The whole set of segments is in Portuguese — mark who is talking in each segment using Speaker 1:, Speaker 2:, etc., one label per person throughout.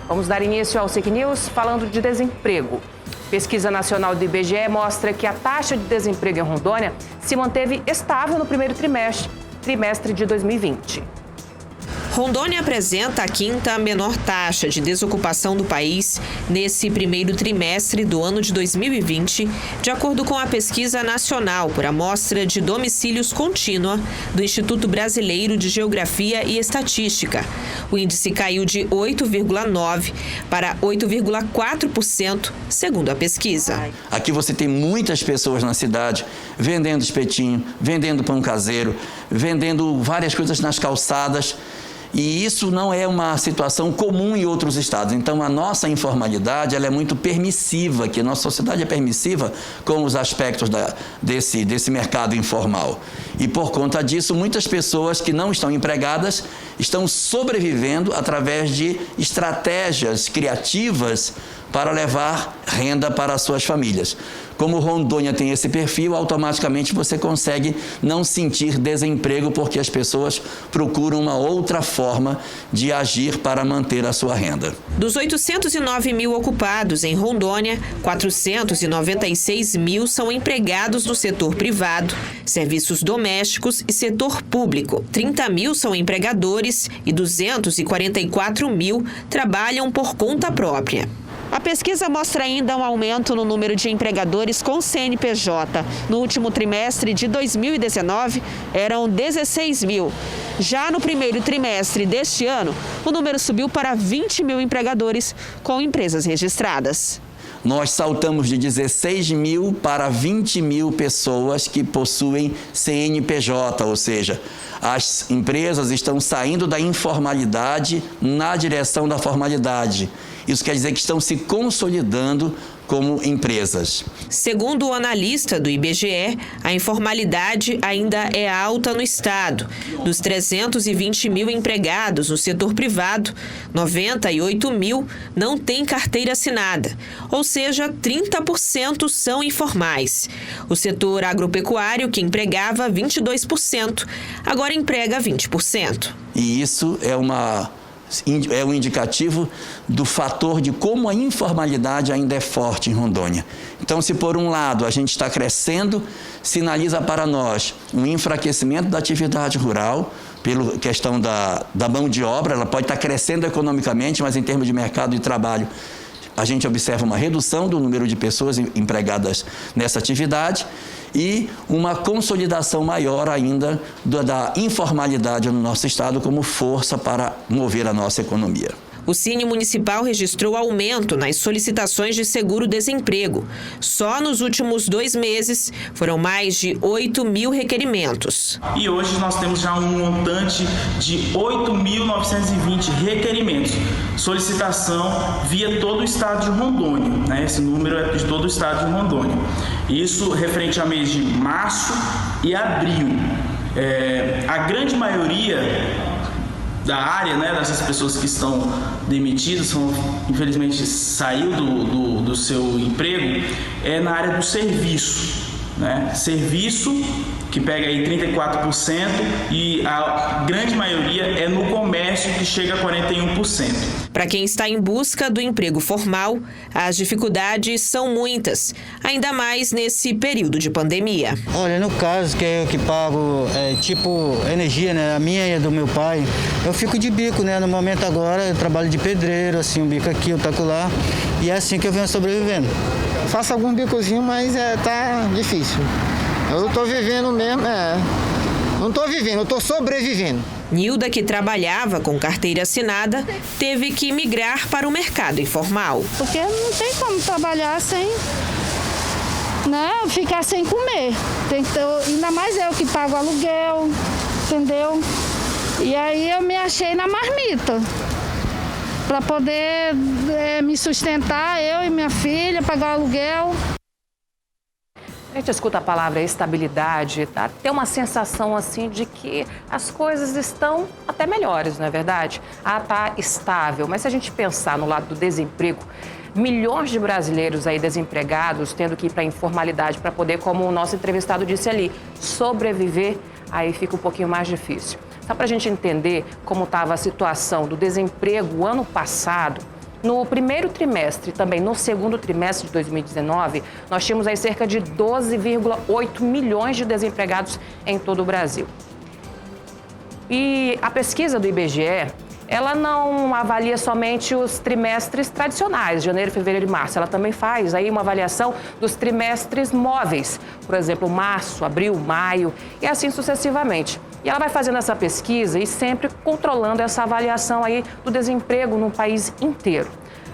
Speaker 1: Vamos dar início ao Fake News falando de desemprego. Pesquisa nacional do IBGE mostra que a taxa de desemprego em Rondônia se manteve estável no primeiro trimestre de 2020.
Speaker 2: Rondônia apresenta a quinta menor taxa de desocupação do país nesse primeiro trimestre do ano de 2020, de acordo com a pesquisa nacional por amostra de domicílios contínua do Instituto Brasileiro de Geografia e Estatística. O índice caiu de 8,9% para 8,4%, segundo a pesquisa.
Speaker 3: Aqui você tem muitas pessoas na cidade vendendo espetinho, vendendo pão caseiro, vendendo várias coisas nas calçadas. E isso não é uma situação comum em outros estados. Então, a nossa informalidade ela é muito permissiva, que a nossa sociedade é permissiva com os aspectos desse mercado informal. E, por conta disso, muitas pessoas que não estão empregadas estão sobrevivendo através de estratégias criativas para levar renda para as suas famílias. Como Rondônia tem esse perfil, automaticamente você consegue não sentir desemprego, porque as pessoas procuram uma outra forma de agir para manter a sua renda.
Speaker 2: Dos 809 mil ocupados em Rondônia, 496 mil são empregados no setor privado, serviços domésticos e setor público. 30 mil são empregadores e 244 mil trabalham por conta própria. A pesquisa mostra ainda um aumento no número de empregadores com CNPJ. No último trimestre de 2019, eram 16 mil. Já no primeiro trimestre deste ano, o número subiu para 20 mil empregadores com empresas registradas.
Speaker 3: Nós saltamos de 16 mil para 20 mil pessoas que possuem CNPJ, ou seja, as empresas estão saindo da informalidade na direção da formalidade. Isso quer dizer que estão se consolidando como empresas.
Speaker 2: Segundo o analista do IBGE, a informalidade ainda é alta no estado. Dos 320 mil empregados no setor privado, 98 mil não têm carteira assinada, ou seja, 30% são informais. O setor agropecuário, que empregava 22%, agora emprega 20%.
Speaker 3: E isso é um indicativo do fator de como a informalidade ainda é forte em Rondônia. Então, se por um lado a gente está crescendo, sinaliza para nós um enfraquecimento da atividade rural, pela questão da mão de obra, ela pode estar crescendo economicamente, mas em termos de mercado de trabalho, a gente observa uma redução do número de pessoas empregadas nessa atividade e uma consolidação maior ainda da informalidade no nosso estado como força para mover a nossa economia.
Speaker 2: O Cine Municipal registrou aumento nas solicitações de seguro-desemprego. Só nos últimos 2 meses foram mais de 8 mil requerimentos.
Speaker 4: E hoje nós temos já um montante de 8.920 requerimentos. Solicitação via todo o estado de Rondônia, né? Esse número é de todo o estado de Rondônia. Isso referente a mês de março e abril. A grande maioria da área, né, dessas pessoas que estão demitidas, infelizmente saiu do seu emprego, é na área do serviço, né? Serviço, que pega aí 34%, e a grande maioria é no comércio, que chega a 41%.
Speaker 2: Para quem está em busca do emprego formal, as dificuldades são muitas, ainda mais nesse período de pandemia.
Speaker 5: Olha, no caso que eu que pago, tipo energia, né, a minha e a do meu pai, eu fico de bico, né, no momento agora eu trabalho de pedreiro, assim, um bico aqui, outro acolá, e é assim que eu venho sobrevivendo.
Speaker 6: Faço algum bicozinho, mas tá difícil. Eu tô vivendo mesmo, não tô vivendo, eu tô sobrevivendo.
Speaker 2: Nilda, que trabalhava com carteira assinada, teve que migrar para o mercado informal.
Speaker 7: Porque não tem como trabalhar sem, né, ficar sem comer. Tem que ter, ainda mais eu que pago aluguel, entendeu? E aí eu me achei na marmita, para poder me sustentar, eu e minha filha, pagar aluguel.
Speaker 1: A gente escuta a palavra estabilidade, tá? Tem uma sensação assim de que as coisas estão até melhores, não é verdade? Tá estável, mas se a gente pensar no lado do desemprego, milhões de brasileiros aí desempregados, tendo que ir para a informalidade para poder, como o nosso entrevistado disse ali, sobreviver, aí fica um pouquinho mais difícil. Só para a gente entender como estava a situação do desemprego ano passado, No primeiro trimestre, também no segundo trimestre de 2019, nós tínhamos aí cerca de 12,8 milhões de desempregados em todo o Brasil. E a pesquisa do IBGE, ela não avalia somente os trimestres tradicionais, janeiro, fevereiro e março. Ela também faz aí uma avaliação dos trimestres móveis, por exemplo, março, abril, maio e assim sucessivamente. E ela vai fazendo essa pesquisa e sempre controlando essa avaliação aí do desemprego no país inteiro.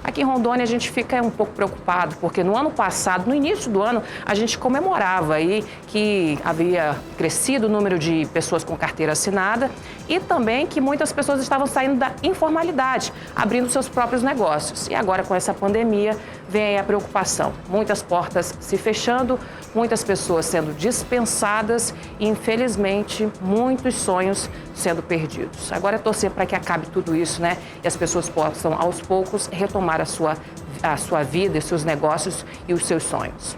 Speaker 1: Aqui em Rondônia a gente fica um pouco preocupado, porque no ano passado, no início do ano, a gente comemorava aí que havia crescido o número de pessoas com carteira assinada e também que muitas pessoas estavam saindo da informalidade, abrindo seus próprios negócios. E agora com essa pandemia vem aí a preocupação. Muitas portas se fechando, muitas pessoas sendo dispensadas e, infelizmente, muitos sonhos sendo perdidos. Agora é torcer para que acabe tudo isso, né? E as pessoas possam, aos poucos, retomar a sua vida, seus negócios e os seus sonhos.